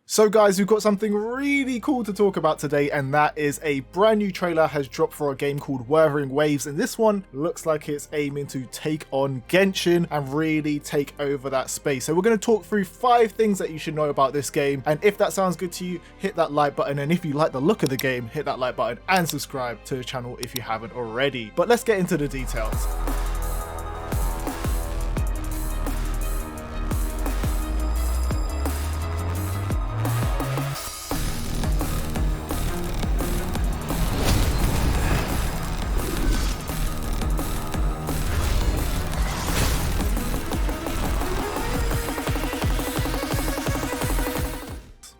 So guys, we've got something really cool to talk about today, and that is a brand new trailer has dropped for a game called Wuthering Waves, and this one looks like it's aiming to take on Genshin and really take over that space. So we're going to talk through 5 things that you should know about this game, and if that sounds good to you, hit that like button, and if you like the look of the game, hit that like button and subscribe to the channel if you haven't already. But let's get into the details.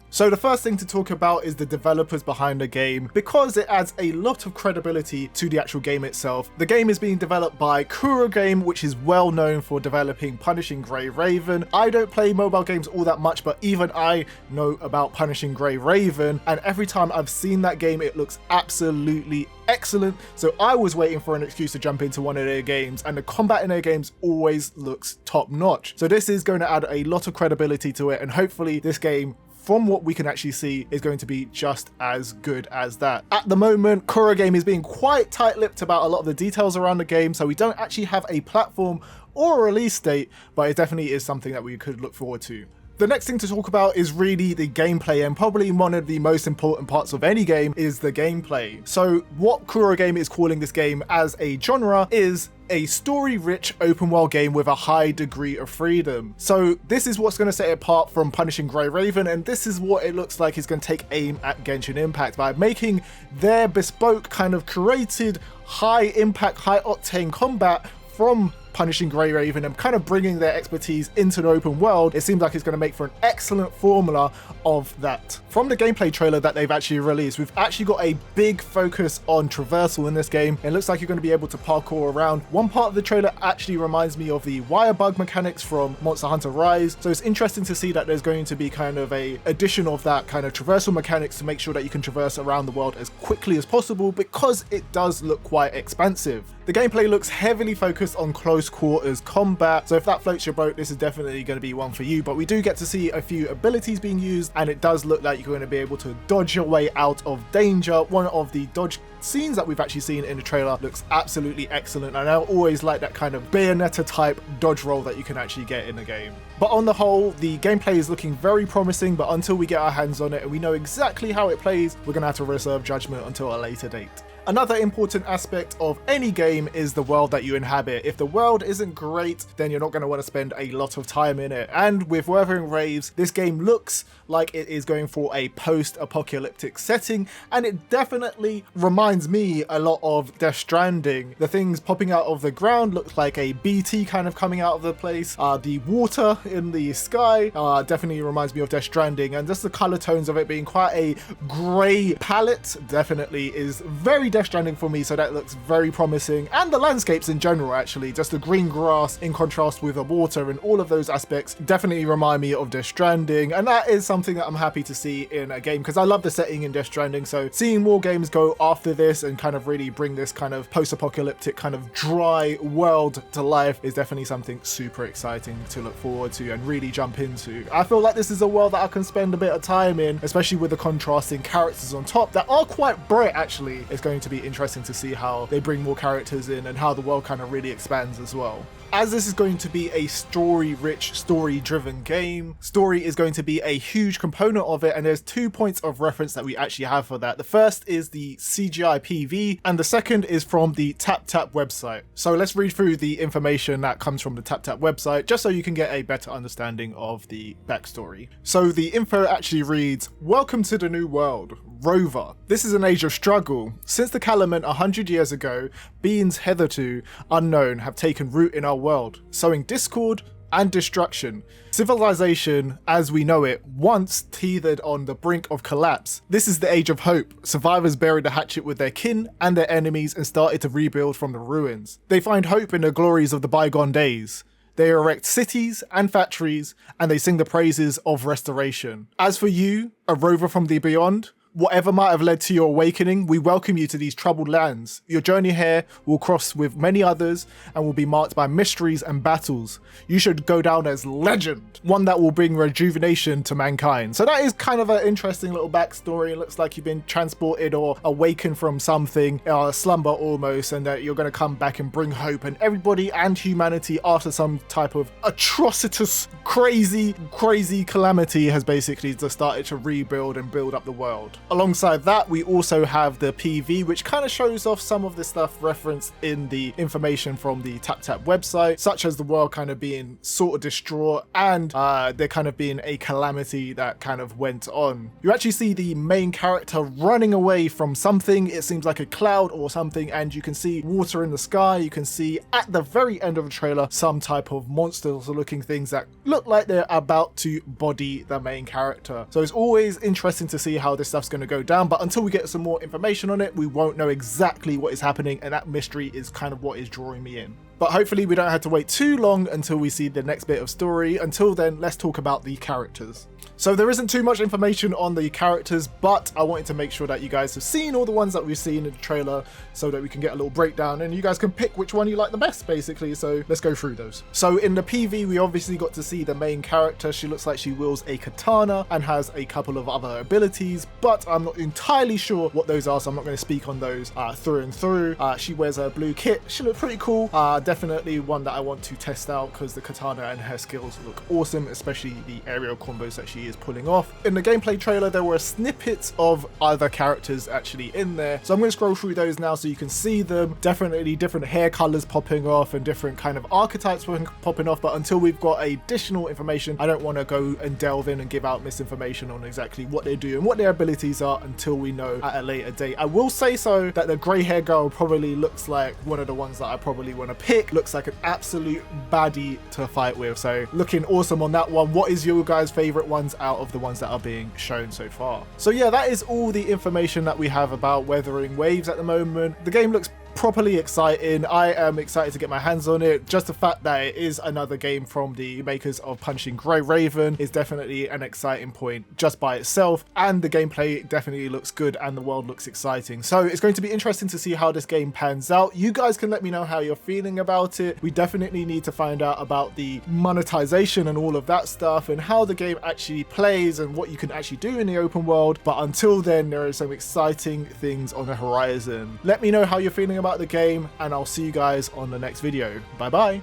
So the first thing to talk about is the developers behind the game, because it adds a lot of credibility to the actual game itself. The game is being developed by Kuro Game, which is well known for developing Punishing Grey Raven. I don't play mobile games all that much, but even I know about Punishing Grey Raven, and every time I've seen that game, it looks absolutely excellent. So I was waiting for an excuse to jump into one of their games, and the combat in their games always looks top notch. So this is going to add a lot of credibility to it, and hopefully this game, from what we can actually see, is going to be just as good as that. At the moment, Kuro Game is being quite tight-lipped about a lot of the details around the game, so we don't actually have a platform or a release date, but it definitely is something that we could look forward to. The next thing to talk about is really the gameplay, and probably one of the most important parts of any game is the gameplay. So what Kuro Game is calling this game as a genre is a story-rich open world game with a high degree of freedom. So this is what's going to set it apart from Punishing Grey Raven, and this is what it looks like is going to take aim at Genshin Impact by making their bespoke kind of curated high impact, high octane combat from Punishing Grey Raven and kind of bringing their expertise into the open world. It seems like it's going to make for an excellent formula of that. From the gameplay trailer that they've actually released, we've actually got a big focus on traversal in this game. It looks like you're going to be able to parkour around. One part of the trailer actually reminds me of the wire bug mechanics from Monster Hunter Rise, so it's interesting to see that there's going to be kind of a addition of that kind of traversal mechanics to make sure that you can traverse around the world as quickly as possible, because it does look quite expansive. The gameplay looks heavily focused on close quarters combat, so if that floats your boat, this is definitely going to be one for you. But we do get to see a few abilities being used, and it does look like you're going to be able to dodge your way out of danger. One of the dodge scenes that we've actually seen in the trailer looks absolutely excellent, and I always like that kind of Bayonetta type dodge roll that you can actually get in the game. But on the whole, the gameplay is looking very promising, but until we get our hands on it and we know exactly how it plays, we're going to have to reserve judgment until a later date. Another important aspect of any game is the world that you inhabit. If the world isn't great, then you're not going to want to spend a lot of time in it. And with Wuthering Waves, this game looks like it is going for a post-apocalyptic setting, and it definitely reminds me a lot of Death Stranding. The things popping out of the ground look like a BT kind of coming out of the place. The water in the sky definitely reminds me of Death Stranding, and just the color tones of it being quite a grey palette definitely is very Death Stranding for me, so that looks very promising. And the landscapes in general, actually, just the green grass in contrast with the water and all of those aspects definitely remind me of Death Stranding, and that is something that I'm happy to see in a game, because I love the setting in Death Stranding. So seeing more games go after this and kind of really bring this kind of post-apocalyptic kind of dry world to life is definitely something super exciting to look forward to and really jump into. I feel like this is a world that I can spend a bit of time in, especially with the contrasting characters on top that are quite bright. Actually, it's going to be interesting to see how they bring more characters in and how the world kind of really expands as well. As this is going to be a story-rich, story-driven game, story is going to be a huge component of it, and there's 2 points of reference that we actually have for that. The first is the CGI PV, and the second is from the TapTap website. So let's read through the information that comes from the TapTap website, just so you can get a better understanding of the backstory. So the info actually reads, "Welcome to the new world. Rover. This is an age of struggle. Since the Calumet 100 years ago, beings hitherto unknown have taken root in our world, sowing discord and destruction. Civilization, as we know it, once teetered on the brink of collapse. This is the age of hope. Survivors buried the hatchet with their kin and their enemies and started to rebuild from the ruins. They find hope in the glories of the bygone days. They erect cities and factories, and they sing the praises of restoration. As for you, a rover from the beyond, Whatever might have led to your awakening, we welcome you to these troubled lands. Your journey here will cross with many others and will be marked by mysteries and battles. You should go down as legend, one that will bring rejuvenation to mankind. So that is kind of an interesting little backstory. It looks like you've been transported or awakened from something, slumber almost, and that you're going to come back and bring hope and everybody and humanity after some type of atrocious, crazy calamity has basically just started to rebuild and build up the world. Alongside that, we also have the PV, which kind of shows off some of the stuff referenced in the information from the TapTap website, such as the world kind of being sort of distraught and there kind of being a calamity that kind of went on. You actually see the main character running away from something. It seems like a cloud or something, and you can see water in the sky. You can see at the very end of the trailer some type of monsters looking things that look like they're about to body the main character. So it's always interesting to see how this stuff's going to go down, but until we get some more information on it, we won't know exactly what is happening, and that mystery is kind of what is drawing me in. But hopefully we don't have to wait too long until we see the next bit of story. Until then, let's talk about the characters. So there isn't too much information on the characters, but I wanted to make sure that you guys have seen all the ones that we've seen in the trailer so that we can get a little breakdown and you guys can pick which one you like the best, basically. So let's go through those. So in the PV, we obviously got to see the main character. She looks like she wields a katana and has a couple of other abilities, but I'm not entirely sure what those are, so I'm not going to speak on those through and through. She wears a blue kit. She looks pretty cool. Definitely one that I want to test out because the katana and her skills look awesome, especially the aerial combos that she is pulling off. In the gameplay trailer, there were snippets of other characters actually in there, so I'm going to scroll through those now so you can see them. Definitely different hair colors popping off and different kind of archetypes popping off, but until we've got additional information, I don't want to go and delve in and give out misinformation on exactly what they do and what their abilities are until we know at a later date. I will say so that the grey hair girl probably looks like one of the ones that I probably want to pick. Looks like an absolute baddie to fight with, so looking awesome on that one. What is your guys' favorite ones out of the ones that are being shown so far? So yeah, that is all the information that we have about Wuthering Waves at the moment. The game looks properly exciting. I am excited to get my hands on it. Just the fact that it is another game from the makers of Punching Grey Raven is definitely an exciting point just by itself, and the gameplay definitely looks good and the world looks exciting. So it's going to be interesting to see how this game pans out. You guys can let me know how you're feeling about it. We definitely need to find out about the monetization and all of that stuff and how the game actually plays and what you can actually do in the open world. But until then, there are some exciting things on the horizon. Let me know how you're feeling about the game, and I'll see you guys on the next video. Bye bye.